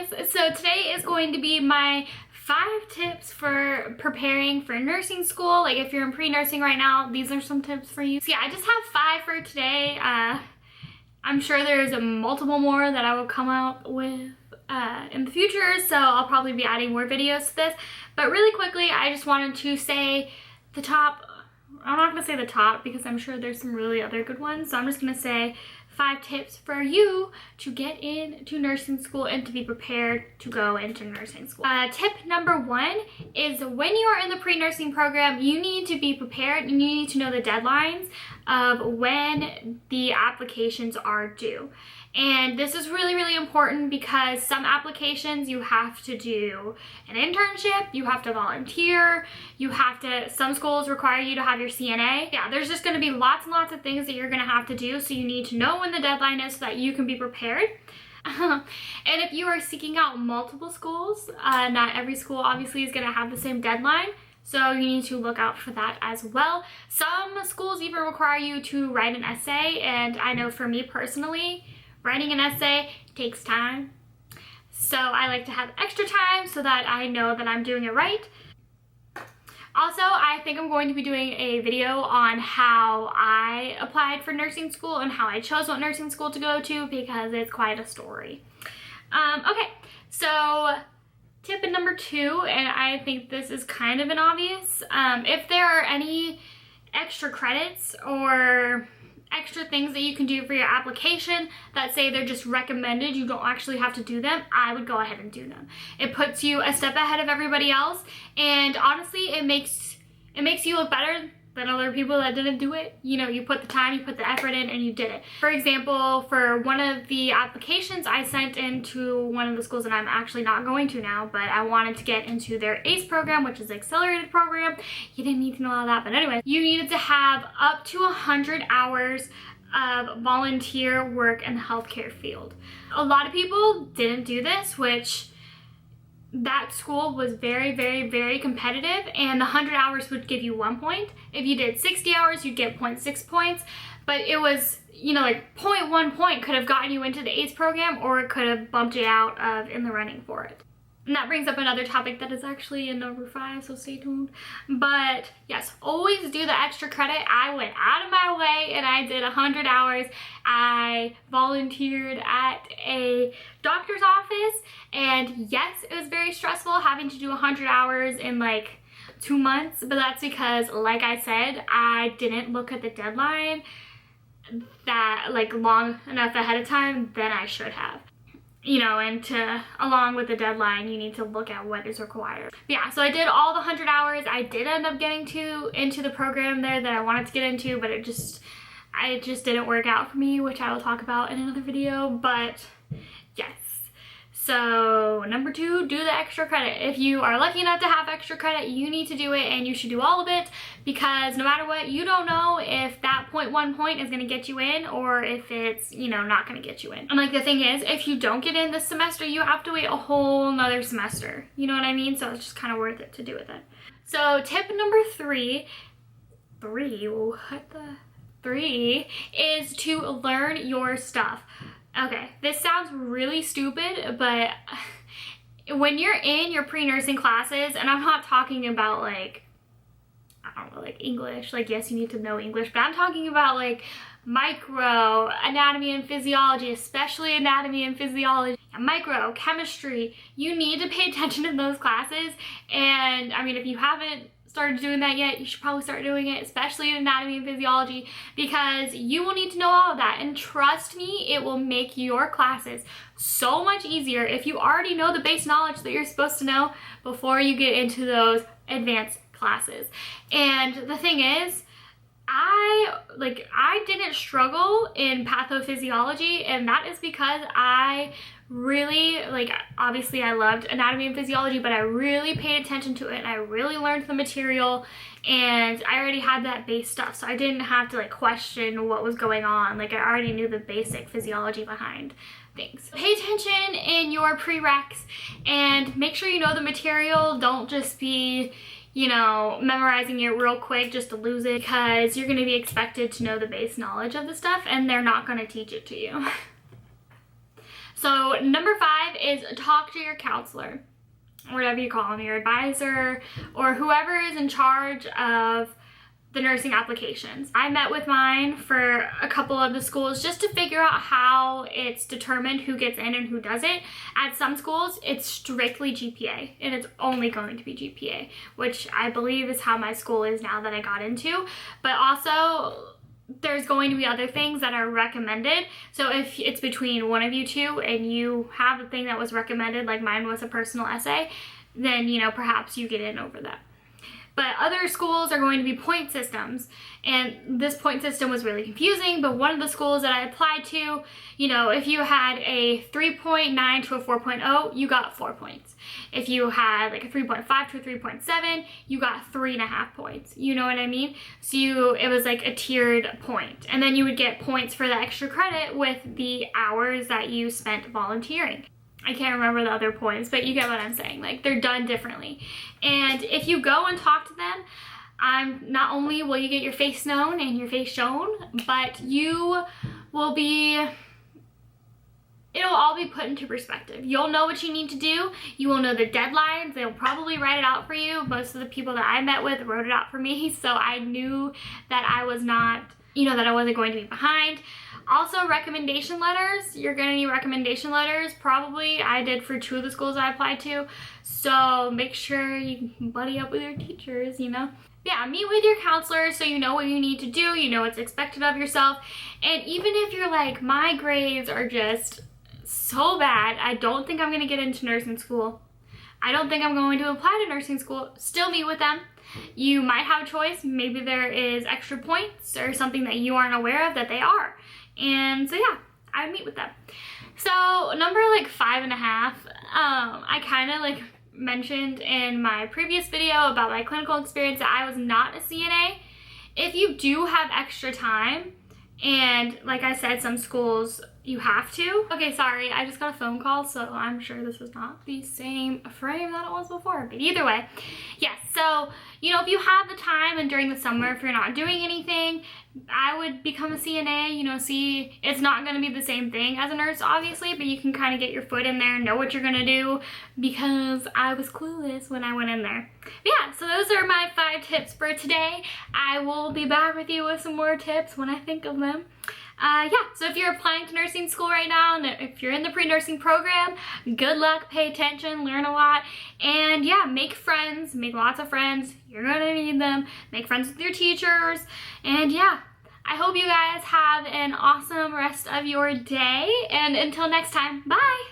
guys, so today is going to be my 5 tips for preparing for nursing school. Like if you're in pre-nursing right now, these are some tips for you. So yeah, I just have 5 for today. I'm sure there's multiple more that I will come out with in the future, so I'll probably be adding more videos to this. But really quickly, I just wanted to say the top. I'm not gonna say the top because I'm sure there's some really other good ones, so I'm just gonna say 5 tips for you to get into nursing school and to be prepared to go into nursing school. Tip number 1 is when you are in the pre-nursing program, you need to be prepared and you need to know the deadlines of when the applications are due. And this is really, really important because some applications you have to do an internship, you have to volunteer, some schools require you to have your CNA. Yeah, there's just gonna be lots and lots of things that you're gonna have to do, so you need to know when the deadline is so that you can be prepared. And if you are seeking out multiple schools, not every school obviously is gonna have the same deadline. So you need to look out for that as well. Some schools even require you to write an essay, and I know for me personally, writing an essay takes time. So I like to have extra time so that I know that I'm doing it right. Also, I think I'm going to be doing a video on how I applied for nursing school and how I chose what nursing school to go to because it's quite a story. Okay, so tip number 2, and I think this is kind of an obvious, if there are any extra credits or extra things that you can do for your application that say they're just recommended, you don't actually have to do them, I would go ahead and do them. It puts you a step ahead of everybody else, and honestly it makes you look better than other people that didn't do it. You know, you put the time, you put the effort in, and you did it. For example, for one of the applications I sent into one of the schools that I'm actually not going to now, but I wanted to get into their ACE program, which is the accelerated program. You didn't need to know all that, but anyway, you needed to have up to 100 hours of volunteer work in the healthcare field. A lot of people didn't do this, which that school was very, very, very competitive, and the 100 hours would give you 1 point. If you did 60 hours, you'd get 0.6 points, but it was, you know, like 0.1 point could have gotten you into the ACE program, or it could have bumped you out of in the running for it. And that brings up another topic that is actually in number 5, so stay tuned. But yes, always do the extra credit. I went out of my way and I did 100 hours. I volunteered at a doctor's office, and yes, it was very stressful having to do 100 hours in like 2 months, but that's because, like I said, I didn't look at the deadline that like long enough ahead of time than I should have. You know, and along with the deadline, you need to look at what is required. But yeah, so I did all the 100 hours. I did end up getting into the program there that I wanted to get into, but it just didn't work out for me, which I will talk about in another video. But yes. So number 2, do the extra credit. If you are lucky enough to have extra credit, you need to do it, and you should do all of it, because no matter what, you don't know if that 0.1 point is going to get you in or if it's, you know, not going to get you in. And like the thing is, if you don't get in this semester, you have to wait a whole nother semester. You know what I mean? So it's just kind of worth it to do it then. So tip number 3 is to learn your stuff. Okay, this sounds really stupid, but when you're in your pre-nursing classes, and I'm not talking about like, I don't know, like English, like yes, you need to know English, but I'm talking about like micro, anatomy and physiology, especially anatomy and physiology, micro, chemistry. You need to pay attention in those classes, and I mean, if you haven't started doing that yet, you should probably start doing it, especially in anatomy and physiology, because you will need to know all of that. And trust me, it will make your classes so much easier if you already know the base knowledge that you're supposed to know before you get into those advanced classes. And the thing is, I didn't struggle in pathophysiology, and that is because I really, like, obviously I loved anatomy and physiology, but I really paid attention to it, and I really learned the material, and I already had that base stuff, so I didn't have to like question what was going on. Like, I already knew the basic physiology behind things. Pay attention in your prereqs and make sure you know the material. Don't just be, you know, memorizing it real quick just to lose it, because you're going to be expected to know the base knowledge of the stuff, and they're not going to teach it to you. So number 5 is talk to your counselor, or whatever you call them, your advisor, or whoever is in charge of the nursing applications. I met with mine for a couple of the schools just to figure out how it's determined who gets in and who doesn't. At some schools, it's strictly GPA, and it's only going to be GPA, which I believe is how my school is now that I got into. But also, there's going to be other things that are recommended. So if it's between one of you two and you have a thing that was recommended, like mine was a personal essay, then, you know, perhaps you get in over that. But other schools are going to be point systems, and this point system was really confusing, but one of the schools that I applied to, you know, if you had a 3.9 to a 4.0, you got 4 points. If you had like a 3.5 to a 3.7, you got 3.5 points. You know what I mean? So it was like a tiered point, and then you would get points for the extra credit with the hours that you spent volunteering. I can't remember the other points, but you get what I'm saying. Like, they're done differently. And if you go and talk to them, not only will you get your face known and your face shown, but you will be, it'll all be put into perspective. You'll know what you need to do. You will know the deadlines. They'll probably write it out for you. Most of the people that I met with wrote it out for me, so I knew that I was not, you know, that I wasn't going to be behind. Also, recommendation letters. You're gonna need recommendation letters. Probably I did for 2 of the schools I applied to. So make sure you buddy up with your teachers, you know. Yeah, meet with your counselor so you know what you need to do, you know what's expected of yourself. And even if you're like, my grades are just so bad, I don't think I'm gonna get into nursing school, I don't think I'm going to apply to nursing school, still meet with them. You might have a choice. Maybe there is extra points or something that you aren't aware of that they are. And so yeah, I would meet with them. So number like 5.5, I kind of like mentioned in my previous video about my clinical experience that I was not a CNA. If you do have extra time, and like I said, some schools you have to. Okay, sorry, I just got a phone call, so I'm sure this is not the same frame that it was before, but either way, yes. So, you know, if you have the time and during the summer, if you're not doing anything, I would become a CNA, you know, see, it's not going to be the same thing as a nurse, obviously, but you can kind of get your foot in there and know what you're going to do, because I was clueless when I went in there. But yeah, so those are my 5 tips for today. I will be back with you with some more tips when I think of them. Yeah, so if you're applying to nursing school right now, and if you're in the pre-nursing program, good luck, pay attention, learn a lot, and yeah, make friends, make lots of friends. You're gonna need them. Make friends with your teachers, and yeah, I hope you guys have an awesome rest of your day, and until next time, bye!